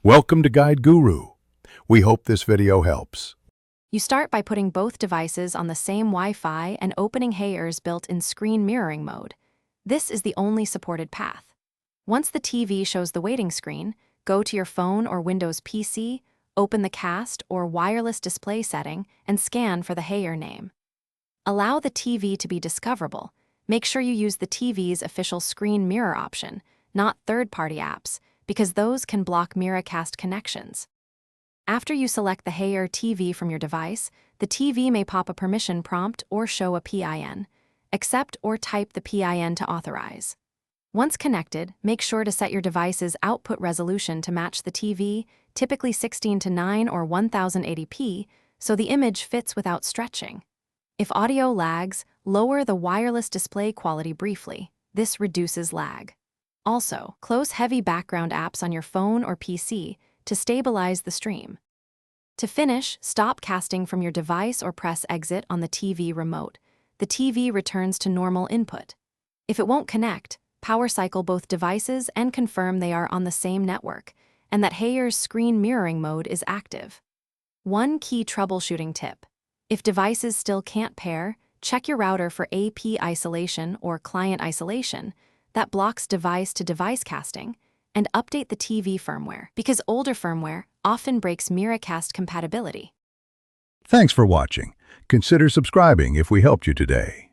Welcome to Guide Guru. We hope this video helps. You start by putting both devices on the same Wi-Fi and opening Heyer's built-in screen mirroring mode. This is the only supported path. Once the TV shows the waiting screen, go to your phone or Windows PC, open the cast or wireless display setting, and scan for the Heyer name. Allow the TV to be discoverable. Make sure you use the TV's official screen mirror option, not third-party apps, because those can block Miracast connections. After you select the Heyer TV from your device, the TV may pop a permission prompt or show a PIN. Accept or type the PIN to authorize. Once connected, make sure to set your device's output resolution to match the TV, typically 16:9 or 1080p, so the image fits without stretching. If audio lags, lower the wireless display quality briefly. This reduces lag. Also, close heavy background apps on your phone or PC to stabilize the stream. To finish, stop casting from your device or press exit on the TV remote. The TV returns to normal input. If it won't connect, power cycle both devices and confirm they are on the same network, and that Heyer's screen mirroring mode is active. One key troubleshooting tip. If devices still can't pair, check your router for AP isolation or client isolation that blocks device-to-device casting, and update the TV firmware, because older firmware often breaks Miracast compatibility. Thanks for watching. Consider subscribing if we helped you today.